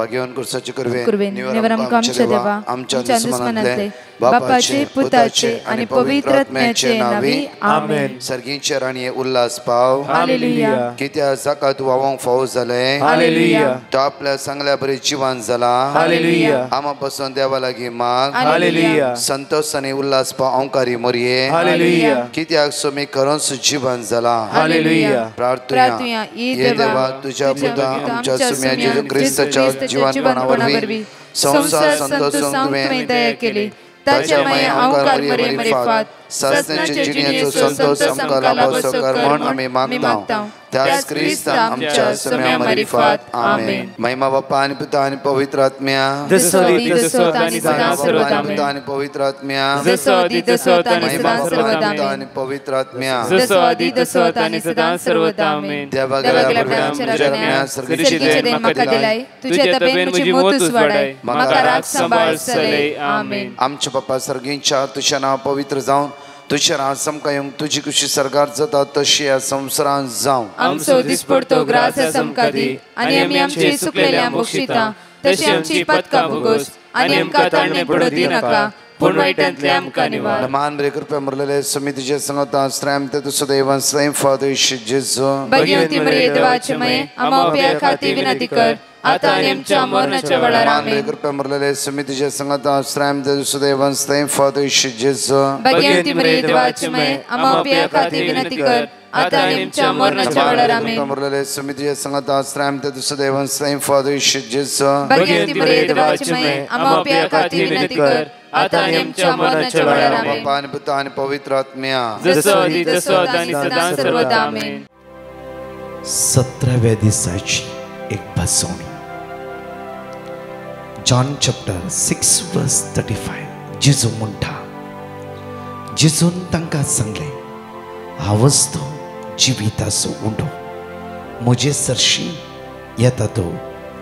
भाग्यवान कुर्साचे कुर्वेन निवर आमच्या देवा आमच्या दुश्मनांतले बापाचे पुताचे आणि पवित्र आत्म्याचे नावी आमेन. सर्गींचे राणी उल्हास पाव हालेलुया. कित्या जाका तू वावंक फावो जाले हालेलुया. तो आपल्या चांगल्या बरी जिवान जाला हालेलुया. आमा पासून देवा लागी माग हालेलुया. संतोष आणि उल्हास पाव औंकारी मोरये हालेलुया. कित्याक सोमी करून जिवान जाला हालेलुया. प्रार्थना ये देवा तुझ्या पुता आमच्या सुम्या जेजू ख्रिस्ताच्या जीवनपणावरवी संसार संतोषून तुवें दया केली. ताच्या माया औंकार मरे फात सस्त्याचे जिणेचो संतोष आमकां लाभो कर म्हण आमी मागता. त्याच ख्रिस्त आमच्या सुम्या मरे फात आमेन. महिमा बापा आणि पिता आणि पवित्र आत्म्या जसो आणि सदा सर्वदा पिता आणि पवित्र आत्म्या जसो आणि सदा सर्वदा आणि पवित्र आत्म्या जसो आणि सदा सर्वदा आमेन. देवा सर्गीचे देन म्हाका दिलाय तुझे तबेन म्हजी मोतूच वाडाय म्हाका राख सांबाळ सलय आमेन. आमच्या बापा सर्गींच्या तुझे नाव पवित्र जावन तुझे नाव समका येवंक तुझी खुशी सरकार जाता तशी या संवसारांत जावं. आमचो दिसपडतो ग्रास समका दी आणि आमी आमची सुकलेल्या बक्षिता तशी आमची पदकां भोगोस आणि आमकां ताणणे पडू दी नाका पूण वायटांतले आमकां निवार. मान बरे कृपया मरलेले समितीचे संगता श्रेम ते तुझो देवान स्वयं फादर जेजू भगवंती मरिये देवाचे मये आमा उपया खाती विनंती कर आता आणि आमच्या मरणाच्या वेळार आमेन. कृपया मरलेले समितीचे संगता श्रेम ते तुझो देवान स्वयं फादर जेजू भगवंती मरिये देवाचे मये आमा उपया खाती विनंती कर आता आणि आमच्या मरणाच्या वेळार आमेन. मरलेले समितीचे संगता श्रेम ते तुझो देवान स्वयं फादर जेजू भगवंती मरिये देवाचे मये आमा उपया खाती विनंती कर आता आणि आमच्या मरणाच्या वेळार आमेन. बापा आणि पिता आणि पवित्र आत्म्या जसो आणि सदा सर्वदा आमेन. 17व्या दिसाची एक बसवणी. जॉन चॅप्टर 6 वर्स 35. जेजू म्हणटा जेजून तांकां सांगले हांवच तो जिविताचो उंडो. म्हजे सरशी येता तो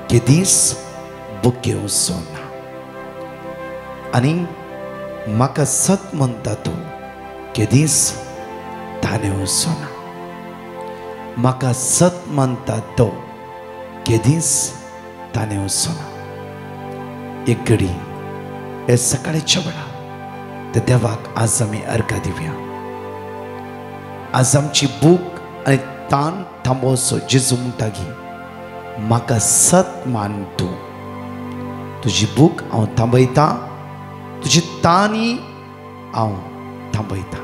केदीस बुकेवचो ना आनी म्हाका सत म्हणटा तो केदीस धानेवचो ना. म्हाका सत म्हणटा तो केदीस धानेवचो ना. एक घडी हे सकाळच्या वेळा त्या देवाक आज आमी अर्घा दिवया. आज आमची भूक आनी ताण थांबोवचो. जेजू म्हणटा की म्हाका सत मान तूं. तुजी भूक हांव थांबयता, तुजी ताणी हांव थांबयता.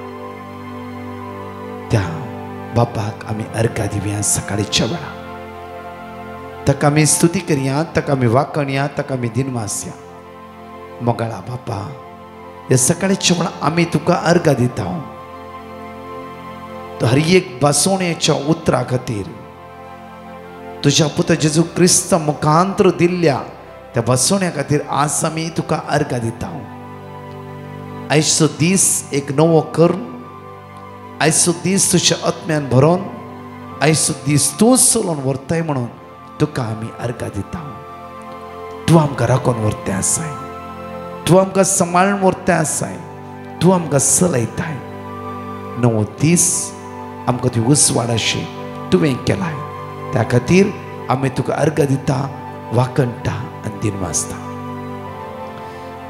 त्या बापाक आमी अर्घा दिवया सकाळच्या वेळा. ताका आमी स्तुती करया, ताका आमी वाखणया, ताका आमी दिनवासया. मोगाळा बापा ह्या सकाळच्या वेळा आमी तुका अर्घा दिता. हर एक बसवणेच्या उतरा खातीर तुझ्या पुत्र जेजू क्रिस्त मुखांतर दिल्ल्या त्या बसवण्या खातीर आज आमी तुका अर्घा दिता. आयचो दीस एक नवो कर. आयचो दीस तुज्या आत्म्यान भरोवन आयचो दीस तूं चलोवन व्हरताय म्हणून तुका आमी अर्घा दिता. तूं आमकां राखून व्हरतें आसाय, तूं आमकां सांबाळून व्हरतें आसाय, तूं आमकां चलयताय. नवो दीस आमकां ती उसवाडाशी तुवें केलाय. त्या खातीर आमी तुका अर्घा दिता, वाखणटा आनी दिनवासता.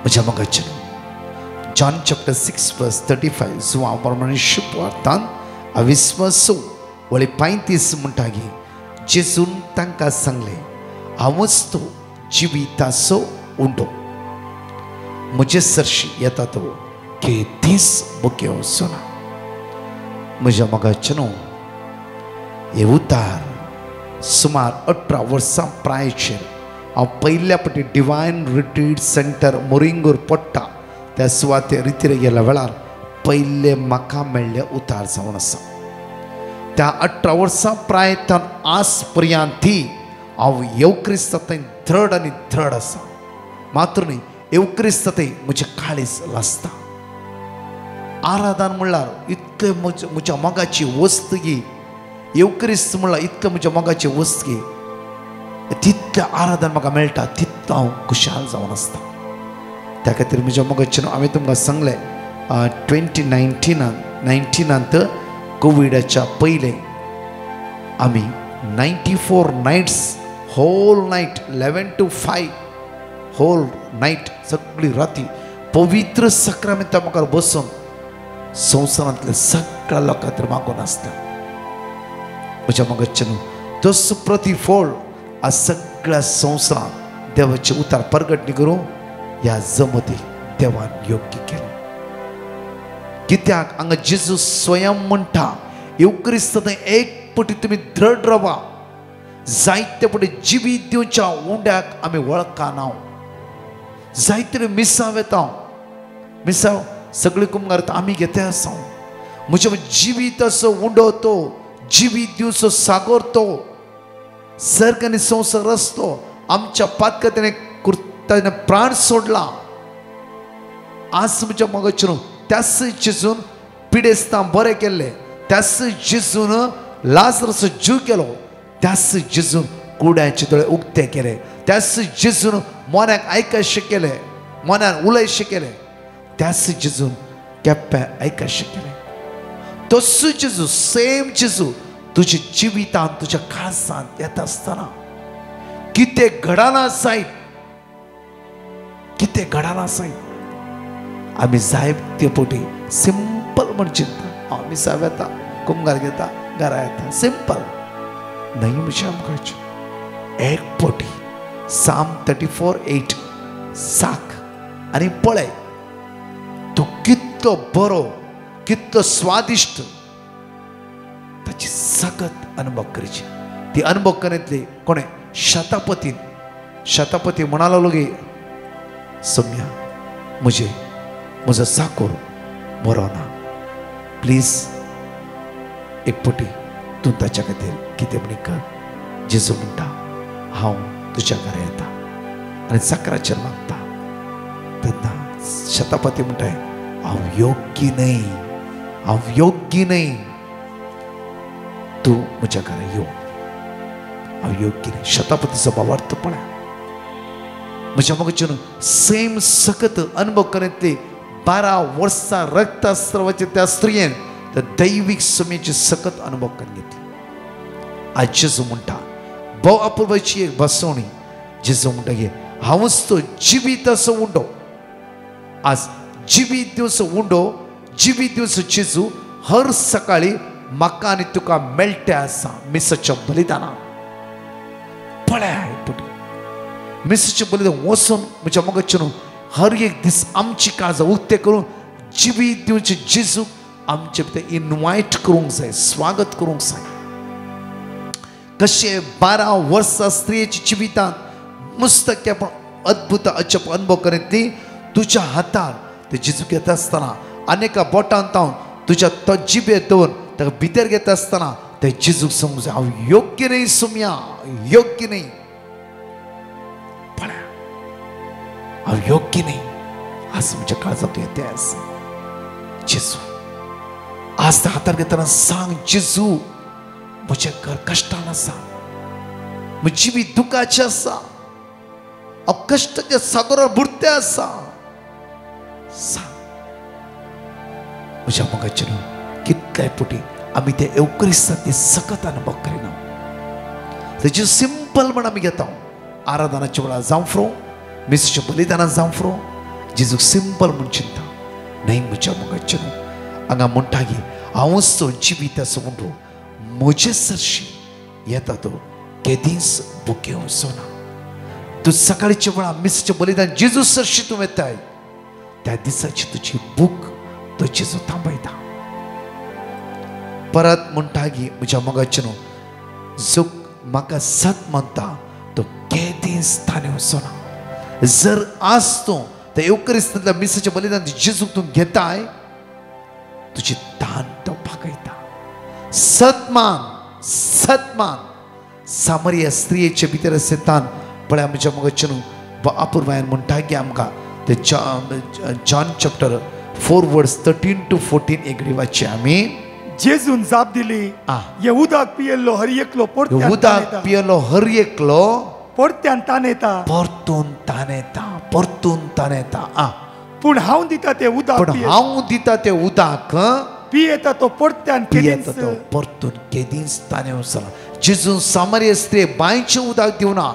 म्हज्या मोगाचे जॉन चॅप्टर 6 वर्स 35. जुवा प्रमाणे शुभवार्तान अविस्वासो वळी 35 म्हणटा की जेजून तांकां सांगले हांवच तो जिविताचो उंडो. म्हजे सरशी येता तो केदीस बुकेवचो ना. म्हज्या मोगाचें हे उतार सुमार 18 वर्सां प्रायचेर हांव पयल्या फावटी डिवायन रिट्रीट सेंटर मोरिंगूर पडटा त्या सुवातेर रितीर गेल्या वेळार पयले म्हाका मेळ्ळे उतार जावन आसा. त्या 18 वर्सां प्रायतान आज पर्यंत हांव येवक्रिस्तांत दृढ आनी दृढ आसा. मात्र न्ही येवक्रिस्तांत म्हजें काळीज लासता. आराधन म्हणल्यार इतके म्हज्या मोगाची वस्तगी. येवक्रिस्त म्हणल्यार इतके म्हज्या मोगाची वस्तगी. तितलें आराधन म्हाका मेळटा तितलो हांव खुशाल जावन आसता. त्या खातीर म्हज्या मोगाचें हांवें तुमकां सांगलें 2019 कोविडाच्या पयलें आमी 94 nights whole night 11 to 5 whole night सगळी राती पवित्र सक्रामेंता म्हाका बसून संवसारांतल्या सगळ्या लोकां खातीर मागून आसता म्हज्या मगच्चे न्हू तस प्रतिफळ आज सगळ्या संवसारांत देवाचे उतार प्रगट करूं ह्या जमतीक देवान योग्य केलें कित्याक हांगा जेजू स्वयं म्हणटा येवक्रिस्त एक पटी तुमी दृढ रावा जायते पटी जिवीत दिवच्या उंड्याक आमी वळखना जायते मिसांव येता मिसांव सगळे कुंभार आमी घेते आसा म्हजे जिवीत असो उंडो तो जिवीत दिवचो सागर तो सर्ग आनी संवसार रस्तो आमच्या पातकातेने कुर्ताने प्राण सोडला आज म्हज्या मगचेर त्याच जेजून पिडेस्तां बरें केल्लें त्याच जेजून लाजरस जीव केलो त्याच जेजून कुड्याचे दोळे उक्ते केले त्याच जेजून मोन्याक आयकशें केलें मोन्यान उलयशें केलें त्याच जेजून केप्पे आयकशें केलें तसो जेजू सेम जेजू तुज्या जिवितांत तुज्या काळजांत येता आसतना कितें घडना जायत कितें घडना जायत आमी जायते पटी सिंपल म्हण चिंतता मिसांव येता कुंभार घेता घरा येता सिंपल न्हय म्हज्या आमकां एक पटी साम 34:8 साक आनी पळय तो कितलो बरो कितलो स्वादिश्ट ताची सगत अनुभव करची ती अनुभव करीतली कोणे शतापती म्हणालो लोगे सौम्या म्हजो साकोर बरो ना प्लीज एक पटी तूं ताच्या खातीर कितें म्हणी कर जेजू म्हणटा हांव तुज्या घरा येता आनी साकराचेर मागता तेन्ना शतापती म्हणटाय हांव योग्य न्हय तूं म्हज्या घरा यो हांव योग्य न्हय शतापतीचो भावार्थ पळय म्हज्या मगचे सेम सकत अनुभव करीत 12 वर्सां रक्तस्रावाचे त्या स्त्रियेन त्या दैवीक समेची सकत अनुभव करून घेतली आज जेजू म्हणटा भोव अपुर्वाची एक बसवणी जेजू म्हणटा की हांवूच तो जिवीत असो उंडो आज जिवीत दिवचो उंडो जिवीत दिवचो जेजू हर सकाळी म्हाका आनी तुका मेळटे आसा मिसाच्या बलिदाना पळय पुटी मिसाचें बलिदान वचून म्हज्या मगचे हर एक दीस आमची काळजां उक्ते करून जिवीत दिवचे जेजू आमचे भितर इन्वायट करूंक जाय स्वागत करूंक जाय कशें 12 वर्सां स्त्रियेच्या जिवितांत मुस्तकेपण अद्भुत अचप अनुभव करीत ती तुज्या हातार ते जेजू घेता आसतना आनेका बोटांत तावन तुज्या तो जिबेर दवरून ताका भितर घेता आसतना ते जेजूक सांगूंक जाय हांव योग्य न्हय सुम्या योग्य न्हय पळय हांव योग्य न्हय आज म्हज्या काळजांत येते आसा जेजू आज त्या हातार घेतना सांग जेजू म्हजें घर कश्टान आसा म्हजें जिवीत दुखाचें आसा हांव कश्टाच्या सागरार बुडतें आसा सांग म्हज्या मोगाचेर कितलेय पुटी आमी ते येवक्रिस्तांत सकत अनुभव करिना तेजे सिंपल म्हण आमी घेता आराधनाच्या वेळार जावं फ्रो मिसाच्या बलिदानांत जावं फ्रो जेजूक सिंपल म्हण चिंता न्हय म्हज्या मोगाचेर हांगा म्हणटा की हांवूच तो जिवीत असो म्हणटो म्हजे सरशी येता तो केदींच बुके वचना तूं सकाळच्या वेळार मिसाचें बलिदान जेजू सरशी तूं येताय त्या दिसाची तुजी बूक तो जेजू थांबयता परत म्हणटा की म्हज्या मोगाचे जो म्हाका सत म्हणटा तो केदींच ताणें वचना जर आज तूं त्या येवक्रिस्तांतल्या मिसाचें बलिदान जेजूक तूं घेताय तुजी दान तो भागयता सतमान सामरिया स्त्रियेचे भितर आसतान पळय म्हज्या मोगाचे अपूर्वायन म्हणटा की आमकां ते जॉन चॅप्टर 4 वर्स 13 to 14 एक वाचचे आमी जेजून जाप दिली येहुदाक पियेल्लो हर एकलो परत्यान तानेता पूण हांव दिता ते उदक पियेता तो परतून केदींच ताणें वचना जेजून सामर्य स्त्री बांयचे उदक दिवना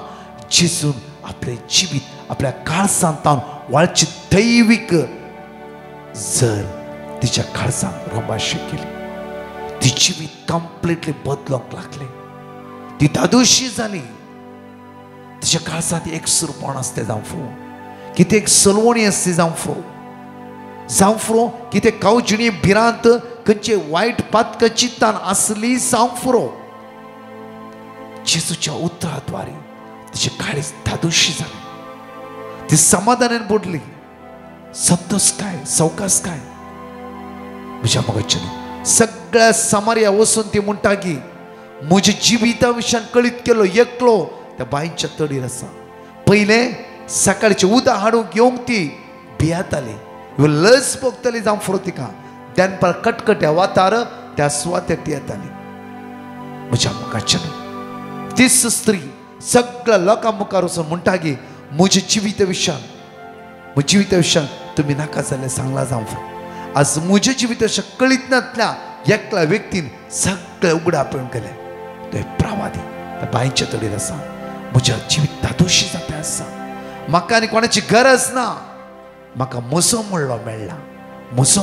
जेजून आपले जिवीत आपल्या काळजांत वाळची दैविक जर तिच्या काळजांत रोमांश केली ती जिवीत कंप्लीटली बदलोंक लागले ती दादोशी जाली तिच्या काळजांत एक सुरपण असते जावं फुरो कितें एक सलवणी असते जावं फुरो कितें कावजिणी भिरांत खंयचे वायट पातक चित्तान आसली जावं फुरो जेजूच्या उतराद्वारे तिचे काळीज दादोशी जाले ती समाधानान बुडली संतोष काय सवकास काय म्हज्या मोगाच्यान सगळ्या सामर्या वचून ती म्हणटा की म्हज्या जिविता विशयान कळीत केलो एकलो त्या बांयच्या तडीर आसा पयले सकाळचे उदक हाडूंक येवंक ती भियेताली लस भोगतली जावं फुरो तिका दनपार कटकट्या वातार त्या सुवातेर ती येताली म्हज्या मोगाच्यान तीच स्त्री सगळ्या लोकां मुखार वचून म्हणटा की म्हज्या जिविता विशयान तुम्ही नाका जाल्यार सांगला जावं फुरो आज म्हज्या जिविता विशयान कळीत नातल्या एकल्या व्यक्तीन सगळे उगडा पळोवन गेले तो प्रवादी त्या बांयच्या तडीर आसा म्हज्या जिवीत दादोशी जाता आसा म्हाका आनी कोणाची गरज ना म्हाका म्हजो म्हणलो मेळ्ळा म्हजो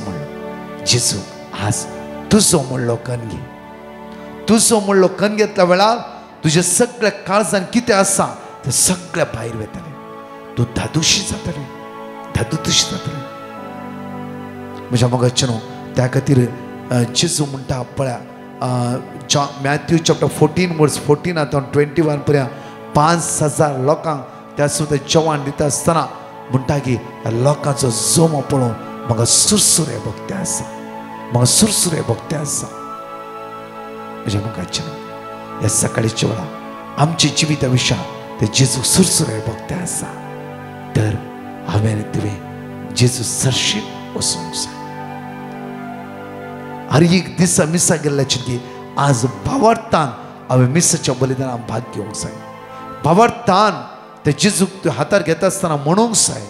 म्हणलो जेजू आज तुजो म्हणलो कन घे तुजो म्हणलो कन घेतल्या वेळार तुज्या सगळ्या काळजान कितें आसा तें सगळें भायर वतलें तूं दादोशी जातलें दादोशी जातलें म्हज्या मोगाच्यान त्या खातीर जेजू म्हणटा पळया मॅथ्यू चॅप्टर 14 वर्स 14 to 21 पर्यंत 5,000 लोकांक त्या सुद्दां जेवण दिता आसतना म्हणटा की ह्या लोकांचो जोमो पळोवन म्हाका सुरसुरे भोगते आसा म्हज्या मोगाच्यान ह्या सकाळीच्या वेळा आमच्या जिविता विशयान ते जेजू सुरसुरे भोगते आसा तर हांवें तुवें जेजू सरशीन वचूंक जाय हर एक दिसा मिसा गेल्ल्याची की आज भावार्थान हांवें मिसाच्या बलिदानाक भाग घेवंक जाय भावार्थान ते जेजूक तूं हातार घेता आसतना म्हणूंक जाय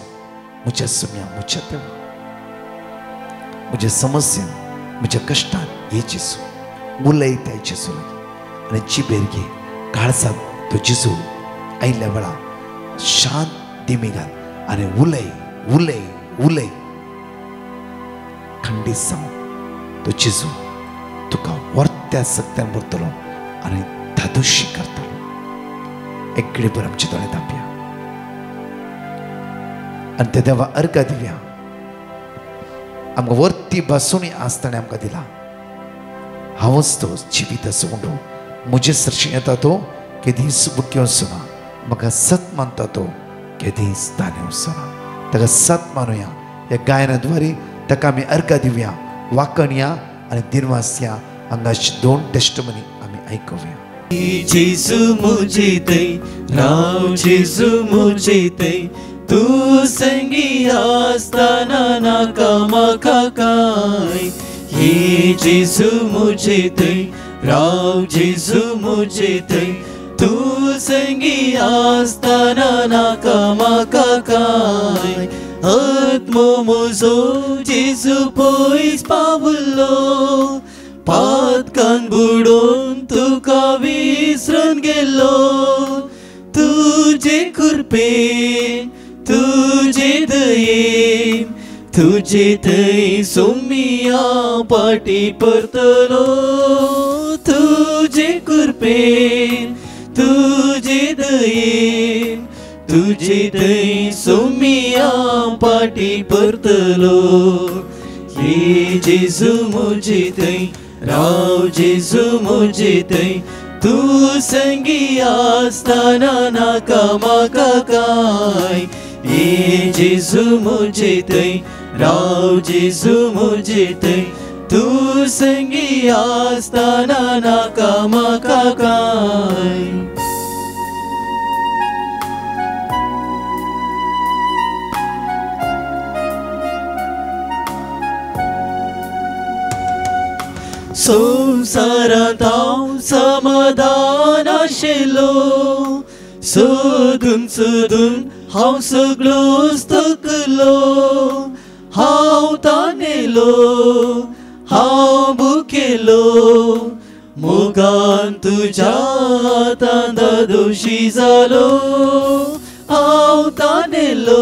म्हज्या सुम्या म्हज्या देवा म्हज्या समस्यान म्हज्या कश्टान हे जेजू उलय त्या जेजू लागीं आनी जिबेर घे काळजांत तो जेजू आयिल्ल्या वेळार शांत दिमी घाल आनी उलय खंडीत जावन तो जेजू तुका वर्त्या सत्यान भरतलो आनी दादोशी करतलो एक घडी भर आमचे दोळे धांपया आनी त्या देवा अर्घ दिवया आमकां वर्ती बासुणी आज ताणें आमकां दिला हांवच तो जिवीत असो म्हणून म्हजे सरशी येता तो केदींच बुकी वचना म्हाका सत मानता तो केदींच ताणें वचना ताका सत मानुया ह्या गायनाद्वारे ताका आमी अर्घ दिवया वाकणया आनी दिनवास या हांगाची 2 टेस्टमनी आमी आयकुया जेजू मुझे दे राव जेजू मुझे दे तू संगी आसताना नाका म्हाका काय हे जेजू मुझे दे राव जेजू मुझे दे तू संगी आसताना नाका म्हाका काय आत्मो म्हजो जेजू पयस पावलो पातकान बुडोवन तुका विसरून गेलो तुजे कृपेन तुजे दयेन तुजे थंय सोमिया पाटी परतलो तुजे कृपेन तुजे दयेन तुजे थंय सोमिया पाटी परतलो हे जेजू मुझे थंय राव जेजू मुझे थंय तू संगी आसताना नाका म्हाका काय हे जेजू मुझे थंय राव जेजू मुझे थंय तू संगी आसताना नाका म्हाका काय संसारांत हांव समाधान आशिल्लो सोदून हांव सगळोच थकलो हांव तानेलो हांव भुकेलो तुझ्या हातांत दोशी जालो, हांव तानेलो,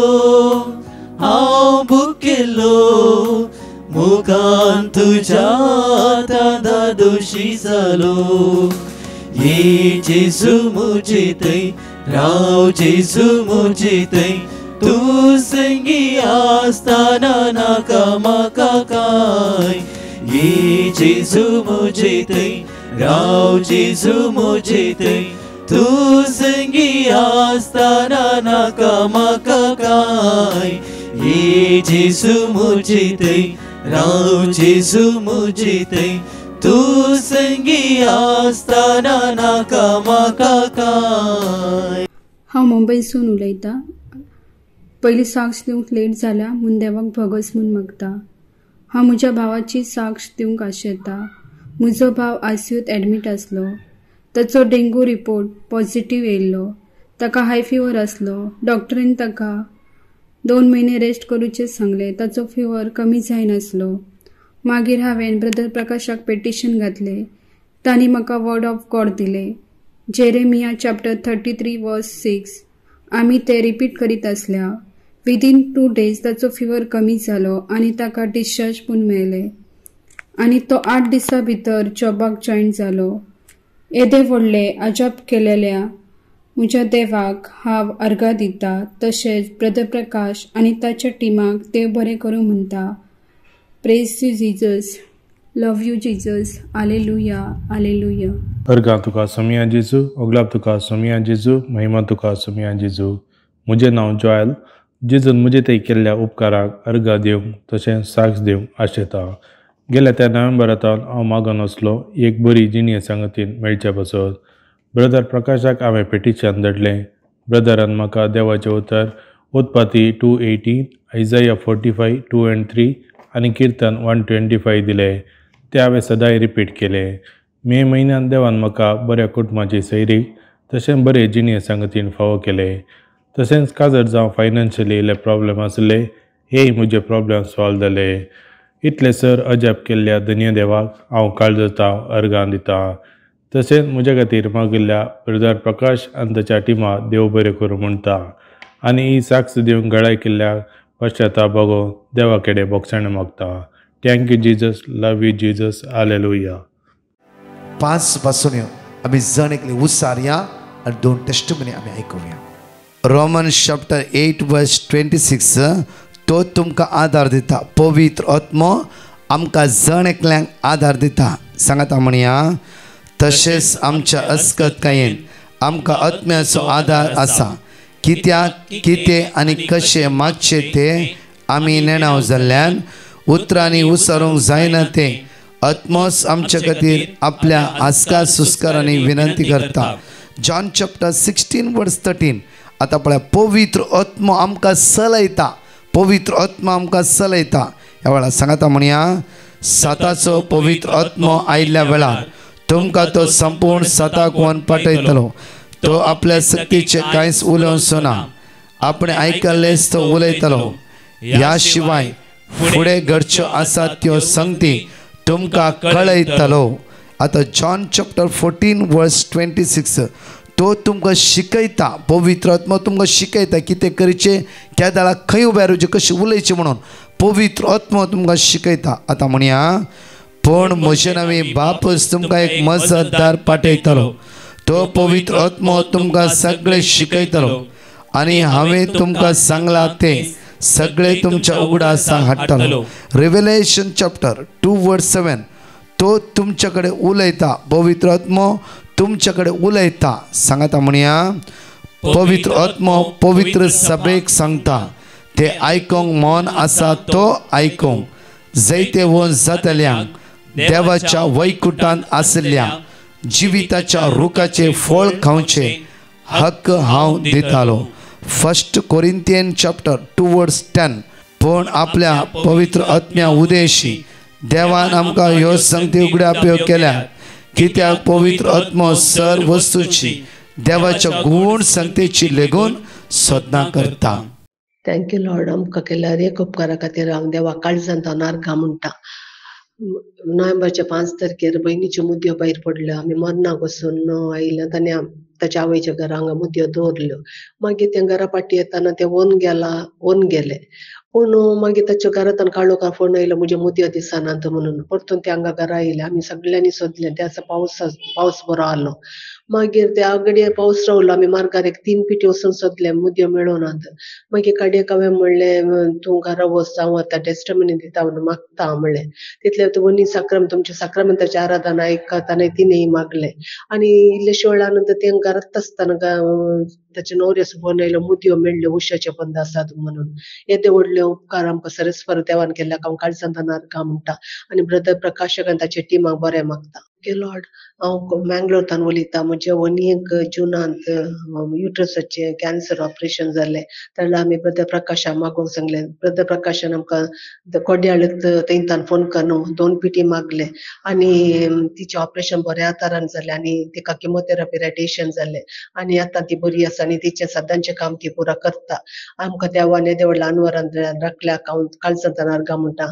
हांव भुकेलो, मुखान तुझ्या हातांत दोशी जालो. ये जेजू मुझे थंय, राव जेजू मुझे थंय, तू संगी आसतना नाका म्हाका काय. ये जेजू मुझे थंय, राव जेजू मुझे थंय, तू संगी आसतना नाका म्हाका काय. ये जेजू मुझे थंय, राव जेजू मुझे थंय, तू संगी आसतना नाका म्हाका काय. हांव मुंबयसून उलयतां. पयलीं साक्ष दिवंक लेट जाल्या म्हूण देवाक भोगोस म्हूण मागता. हांव म्हज्या भावाची साक्ष दिवंक आशेता. म्हजो भाव आयसीयूत एडमीट आसलो. ताचो डेंगू रिपोर्ट पॉझिटिव्ह येयल्लो. ताका हाय फिवर आसलो. डॉक्टरीन ताका 2 म्हयने रेस्ट करूचे सांगले. ताचो फिवर कमी जायनासलो. मागीर हांवें ब्रदर प्रकाशाक पेटिशन घातले. तांणी म्हाका वर्ड ऑफ गॉड दिले. जेरेमिया चॅप्टर 33 वर्स 6. आमी ते रिपीट करीत आसल्या. विदीन 2 days ताचो फिवर कमी जालो आनी ताका डिस्चार्ज पूण मेळ्ळे. आनी तो 8 दिसां भितर जॉबाक जॉयन जालो. येदे व्हडले अजाप केलेल्या म्हज्या देवाक हांव अर्घा दिता. तशेंच ब्रदर प्रकाश आनी ताच्या टिमाक देव बरें करूं म्हणटा. Praise you Jesus. Love you Jesus. Alleluia alleluia. अर्घा तुका सोमिया जेजू, ओगलाब तुका सोमिया जेजू, महिमा तुका सोमिया जेजू. म्हजें नांव जॉयल. जेजून म्हजे थंय केल्ल्या उपकाराक अर्घा दिवंक तशेंच साक्ष दिवंक आशेता. गेल्या त्या नोव्हेंबरांतल्यान हांव मागून आसलो एक बरी जिणें सांगतीन मेळचे बसत. ब्रदर प्रकाशाक हांवें पेटिशन धाडलें. ब्रदरान म्हाका देवाचें उतर उत्पत्ती 2:18, आयझाया 45, 2 and 3 आनी किर्तन 125 दिलें. ते हांवें सदांय रिपीट केलें. मे म्हयन्यान देवान म्हाका बऱ्या कुटुंबाची सैरीक तशेंच बरे जिणें सांगतीन फावो केले. तशेंच काजर जावं फायनान्शियली इल्ले प्रॉब्लेम आसले, हेय म्हजे प्रॉब्लेम सॉल्व जाले. इतले सर अजाप केल्ल्या धन्य देवाक हांव काळजता, अर्गां दिता. तशेंच म्हजे खातीर मागिल्ल्या ब्रदर प्रकाश आनी ताच्या टिमाक देव बरें करूं म्हणटा. आनी ही साक्ष दिवंक गळाय केल्ल्या पश्चाताप बघून देवा कडेन बोगसाणें मागता. Thank you Jesus. Love you Jesus. Hallelujah. 5 पासून आम्ही जण एकले उसारया आणि 2 टेस्टिमनी आम्ही ऐकूया. रोमन्स चॅप्टर 8 वर्स 26. तो तुमकां आधार दिता. पवित्र आत्मो आमकां जण एकल्यांक आधार दिता. सांगाता म्हणया. तशेंच आमच्या अस्कतकायेन आमकां आत्म्याचो आधार आसा. कित्याक कितें आनी कशें मागचे ते आमी नेणाव जाल्ल्यान उतरांनी उसारूंक जायना ते आत्मोस आमचे खातीर आपल्या आस्का सुस्कारांनी विनंती करता. जॉन चॅप्टर 16 वर्स 13. आता पळय, पवित्र आत्मो आमकां चलयता. पवित्र आत्मा आमकां चलयता. ह्या वेळार सांगाता म्हणया. साताचो पवित्र आत्मो आयिल्ल्या वेळार तुमकां तो संपूर्ण साताक व्हरून पाठयतलो. तो आपल्या सक्तीचे कांयच उलोवचो ना. आपण आयकल्लेच तो उलयतलो. ह्या शिवाय फुडें घडच्यो आसात त्यो संगती तुमकां कळयतलो. आता जॉन चॅप्टर 14 वर्स 26. तो तुमकां शिकयता. पवित्र आत्मा तुमकां शिकयता कितें करचें, त्या दाळाक खंय उबें रावचें, कशें उलयचें म्हणून पवित्र आत्मा तुमकां शिकयता. आतां म्हणया. पण म्हजे नवी बापूच तुमकां एक मजतदार पाठयतलो. तो पवित्र आत्मा तुमकां सगळें शिकयतलो आनी हांवें तुमकां सांगलां तें सगळें तुमच्या उगडासा हाडटलो. रेव्हेलेशन चॅप्टर 2 वर्स 7. तो तुमचे कडेन उलयता. पवित्र आत्मा तुमचे कडेन उलयता. सांगाता म्हणया. पवित्र आत्मा पवित्र सभेक सांगता. ते आयकोंक मौन आसा तो आयकोंक. जैते वोन जातल्यांक देवाच्या वैकुंठांत आसल्या जिविताच्या रुखाचे फळ खावचे हक्क हांव दितालो. 1 कोरिंथियन चॅप्टर 2 वर्स 10. पण आपल्या पवित्र आत्म्या उदेशी देवान आमकां ह्यो संगती उगड्याप्यो केल्या. कित्याक पवित्र आत्मा सर वस्तूची देवाच्या गूण संगतेची लेगून सोदना करता. Thank you Lord. आमकां केल्या एक उपकारा खातीर हांव देवा काळजांत अर्घा म्हणटा. नोव्हेंबरच्या 5 तारखेर बहिणीच्यो मुदयो भायर पडल्यो. आमी मरणाक वचून आयल्या ताणे ताच्या आवयच्या घरा हांगा मुदयो दवरल्यो. मागीर ते घरा फाटी येताना ते वन गेले. पूण मागीर ताच्या घरांतल्यान काळोखान फोन आयलो म्हज्यो मुदयो दिसनात म्हणून. परतून ते हांगा घरा आयले. आमी सगळ्यांनी सोदले. त्या दिसा पावस बरो आलो. मागीर ते आगडये पावस रावलो. आमी मार्गार एक 3 पिटी वचून सोदले, मुदयो मेळोनात. मागीर काडयेक हांवें म्हणलें तूं घरा वच, हांव आतां टेस्टमनी दिता म्हणून मागता म्हणलें. तितले तुमची तुमच्या साक्रामेंताची आराधना आयकताना तिणेंय मागले. आनी इल्लेशे वेळानंतर ते घरांत आसतना ताच्या न्हवऱ्याचो फोन आयलो, मुदयो मेळ्ळ्यो उश्याचे बंद आसात म्हणून. येदे व्हडले उपकार आमकां सरस्पर देवान केल्याक हांव काळजांतल्यान अर्घा म्हणटा. आनी ब्रदर प्रकाशक आनी ताच्या टिमाक बरें मागता. लॉर्ड, हांव मँगलोरांतल्यान उलयतां. म्हज्या वणीक जुनांत युट्रसाचें कॅन्सर ऑपरेशन जालें. जाल्यार आमी ब्रदर प्रकाशाक मागोवंक सांगलें. ब्रदर प्रकाशान आमकां कोड्याळ थंयतान फोन करून 2 पिटी मागले. आनी तिचें ऑपरेशन बऱ्या तरान जालें आनी तिका किमोथेरपी रेडिएशन जालें. आनी आतां ती बरी आसा आनी तिचें सदांचें काम ती पुरा करता. आमकां देवान येदे व्हडल्या अनवरान राखल्याक हांव काळजांतल्यान अर्घा म्हणटा.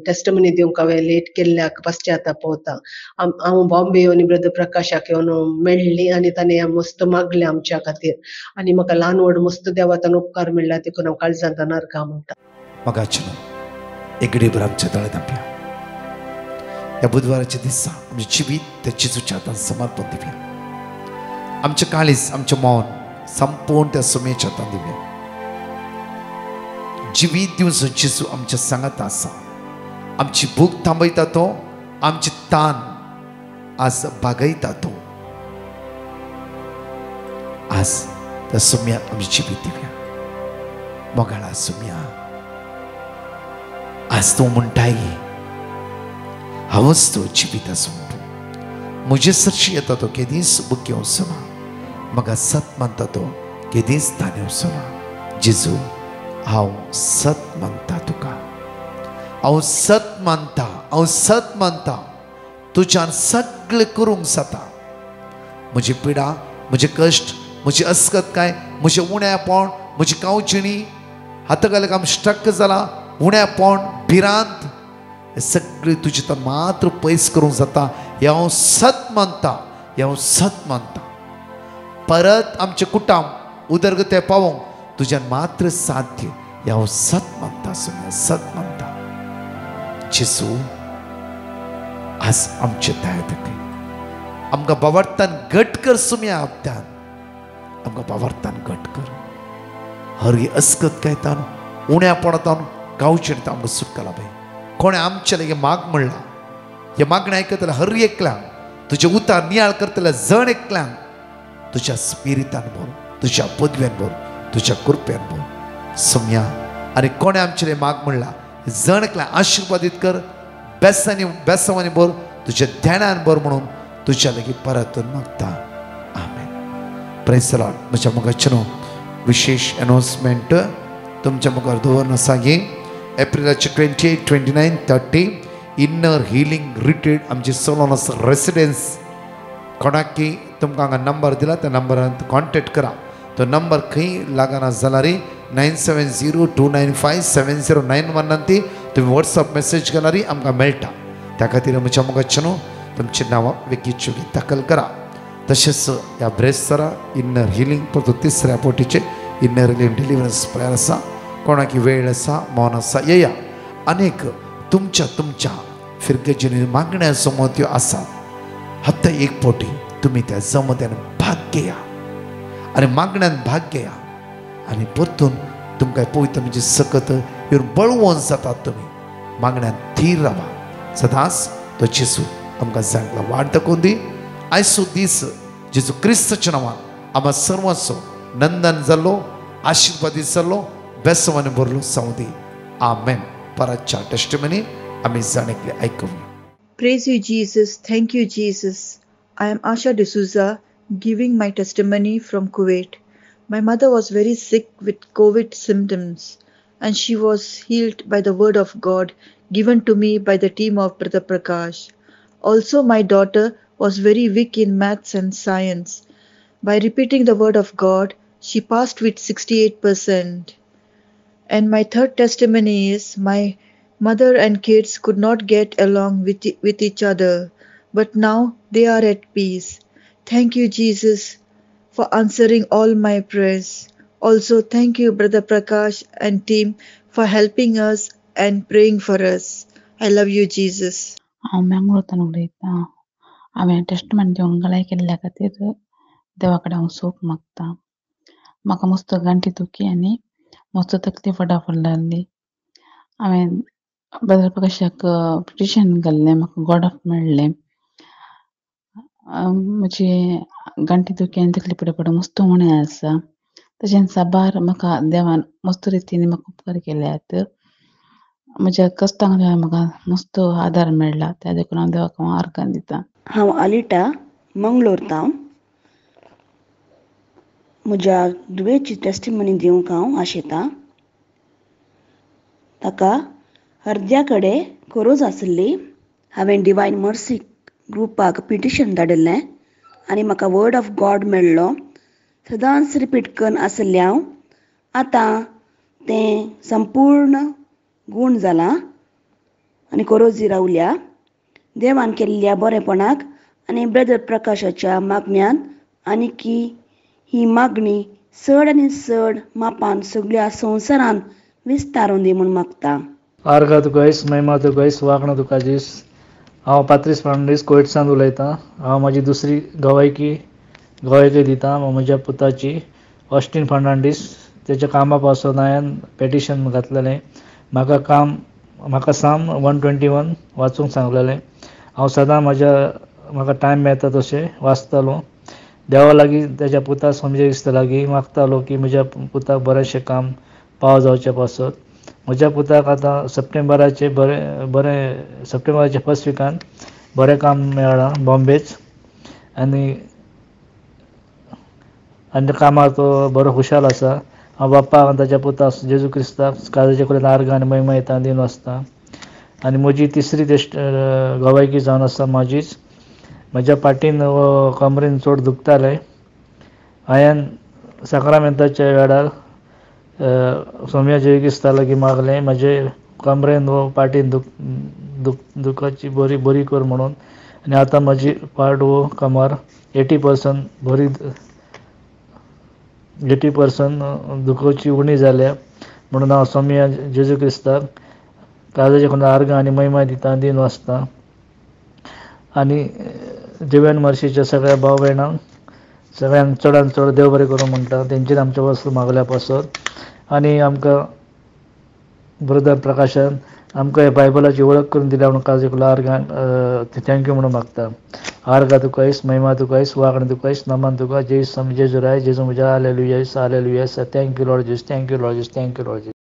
टेस्टमनी दिवंक हांवें लेट केल्ल्याक पश्चाताप भोगता. हांव बॉम्बे येवन ब्रदर प्रकाशाक येवन मेळ्ळी आनी ताणें मस्त मागलें आमच्या खातीर. आनी म्हाका ल्हान व्हड मस्त देवातान उपकार मेळ्ळा, देखून हांव काळजांतल्यान अर्घा म्हणटा. मगाच्यान एगडीभर आमच्या तळे धांपया. ह्या बुधवाराच्या दिसा आमचें जिवीत त्या जेजूच्या हातान समर्पण दिवया. आमचें काळीज, आमचें मौन संपूर्ण त्या सुमेच्या हातान दिवया. जिवीत दिवचो जेजू आमच्या सांगात आसा. आमची भूक थांबयता तो, आमची तान आज भागयता तो. आज त्या सुम्याक आमची जिवीत दिवया. मोगाळा सुम्या, आज तूं म्हणटाय हांवच तो जिवीत आसूं म्हणून. म्हजे सरशी येता तो केदींच बुके वचना. म्हाका सत म्हणटा तो केदींच ताणें वचना. जेजू, हांव सत म्हणटा तुका. हांव सत मानता, हांव सत मानता. तुज्यान सगळें करूंक जाता. म्हजी पिडा, म्हजे कश्ट, म्हजी अस्कतकाय, म्हजें उण्यापण, म्हजी कांवचिणी, हातागालेक हांव स्ट्रक जाला, उण्यापण, भिरांत, हें सगळें तुजे तर मात्र पयस करूंक जाता. हें हांव सत मानता, हें हांव सत मानता. परत आमचें कुटुंब उदरगते पावोंक तुज्यान मात्र साध्य. हें हांव सत मानता. सत मानता. जेजू, आज आमचे दाय दखय. आमकां बावर्तान घट कर. सुम्या हप्त्यान आमकां बावर्तान घट कर. हर ही अस्कत कायतान, उण्यापणांतान, गांवचें आमकां सुटका लाभय. कोणें आमचे लागीं माग म्हणला, हे मागणें आयकतल्या हर एकल्यांक तुजें उतार नियाळ करतल्या जण एकल्यांक तुज्या स्पिरितान भर, तुज्या पदव्यान भर, तुज्या कृपेन भर. सुम्या, आनी कोणें आमचे माग म्हणला जण एकल्यांक आशिर्वादीत कर. बेसांनी भर, तुज्या ध्यानान भर म्हणून तुज्या लागीं परतून मागता. आमेन. Praise the lord. म्हज्या मुखाच्यान विशेष अनाउन्समेंट तुमच्या मुखार दवरून आसा की एप्रिलाचे 28, 29, 30 इन्नर हिलिंग रिट्रीट आमची सोलोन आसा रेसिडेन्स. कोणाकी तुमकां हांगा नंबर दिला त्या नंबरान कॉन्टेक्ट करा. तो नंबर खंय लागना जाल्यार 9702957091 ती तुम्ही व्हॉट्सअप मेसेज केल्यार आमकां मेळटा. त्या खातीर म्हज्या मुखाच्यान तुमची नांवां वेगळीच दाखल करा. तशेंच ह्या ब्रेस्तारा इन्नर हिलिंग परतून 3ऱ्या पोटीचे इन्नर हिलिंग डिलिव्हरन्स प्रेयर आसा. कोणाकी वेळ आसा, मौन आसा, येया. अनेक तुमच्या फिरकेची मागण्या समोत्यो आसात. हप्ता एक पोटी तुम्ही त्या जमत्यान भाग घेया आनी मागण्यान भाग घेया आनी परतून तुमकां पवित्र म्हणजे सकत येवन बळवून जातात. तुमी मागण्यान थीर रावा. सदांच तो जेजू आमकां जांगला वाट दाखोवन दी. आयचो दीस जेजू क्रिस्ताच्या नांवान आमकां सर्वांचो नंदन जाल्लो, आशिर्वादीत जाल्लो, बेसवानी भरलो जावं दी. आमेन. परतच्या टेस्टिमनी आमी जाणेकले आयकूया. Praise you, Jesus. Thank you, Jesus. I am Asha D'Souza, giving my testimony from Kuwait. My mother was very sick with COVID symptoms, and she was healed by the word of God given to me by the team of Brother Prakash. Also, my daughter was very weak in maths and science. By repeating the word of God, she passed with 68%. And my third testimony is my Mother and kids could not get along with each other, but now they are at peace. Thank you, Jesus, for answering all my prayers. Also, thank you, Brother Prakash and team, for helping us and praying for us. I love you, Jesus. हांव मेंगलोरतल्यान उलयतां. हांवें testament दिवंक गलाय केल्ल्या खातीर देवा कडेन हांव सूख मागतां. म्हाका मस्त गांठी दुखी आनी मस्त तकली फटाफट लागली. हांवें ब्रदर प्रकाशाक पिटिशन घाल्लें, म्हाका गॉड ऑफ मेळ्ळें. म्हजी गांठी दुखी आनी तकली फटाफट मस्त उणें आसा. तशेंच साबार म्हाका देवान मस्त रितीन म्हाका उपकार केल्यात. म्हज्या कश्टांक म्हाका मस्त आदार मेळ्ळा. त्या देखून हांव देवाक आर्गां दितां. हांव आलिटा मंगलोरतां. म्हज्या दुयेची टेस्टिमनी दिवंक हांव आशेतां. ताका अर्द्या कडेन गरज आसली. हांवें डिवायन मर्सी ग्रुपाक पिटिशन धाडिल्लें आनी म्हाका वर्ड ऑफ गॉड मेळ्ळो. सदांच रिपीट करून आसल्यां आतां तें संपूर्ण गूण जालां आनी गरजी रावल्या. देवान केल्ल्या बरेपणाक आनी ब्रदर प्रकाशाच्या मागण्यांत आनी की ही मागणी चड आनी चड मापान सगळ्या संवसारांत विस्तारून दी म्हूण मागता. आर्गां तुका आयज, महिमा तुका आयज, वागणं तुका दीस. हांव पात्रीस फर्नांडीस कोयटसान उलयतां. हांव म्हाजी दुसरी गवायकी दितां म्हज्या पुताची ऑस्टीन फर्नांडीस. तेच्या कामा पासून हांवें पेटिशन घातलेलें. म्हाका साम 121 वाचूंक सांगलेलें. हांव सदां म्हाका टायम मेळटा तशें वाचतालो. देवा लागीं तेच्या पुता समजे दिसता लागीं मागतालो की म्हज्या पुताक बरेंशें काम पाव जावचें पासत. म्हज्या पुताक आतां सप्टेंबराचे फर्स्ट विकान बरें काम मेळ्ळां बॉम्बेच आनी कामार तो बरो खुशाल आसा. हांव बाप्पाक आनी ताच्या पुताक जेजू क्रिस्ताक काळजाचे कडेन आर्गां आनी महिमा येता दिवन आसता. आनी म्हजी तिसरी गवायकी जावन आसा म्हाजीच. म्हज्या पाटीन कमरेन चड दुखतालें. हांवें साक्रामेंताच्या वेळार सोम्या जेजू क्रिस्ता लागीं मागलें म्हाजे कमरेन वो पाटीन दुखाची बरी कर म्हणून. आनी आतां म्हजी पाट वो कमर 80% बरी 80% दुखोवची उणी जाल्या म्हणून हांव सोम्या जेजू क्रिस्ताक काळजाचे कडेन आर्गां आनी महिमा दिता दिन वाचता. आनी डिवायन मर्सीच्या सगळ्या भाव भयणांक सगळ्यांक चडांत चड देव बरें करूं म्हणटा. तेंचेर आमच्या वस्तू मागल्या पासत. आनी आमकां ब्रदर प्रकाशान आमकां हे बायबलाची वळख करून दिल्या म्हणून काळजाचे कडेन आर्गां थँक्यू म्हणून मागता. आर्गां तुका आयज, महिमा तुका आयज, वागणें तुका आयज, नमन तुका जेजू राय जेजू म्हज्या हालेलुया हालेलुया. थँक्यू लॉर्ड जीस, थँक्यू लॉर्ड जीस, थँक्यू लॉर्ड जीस.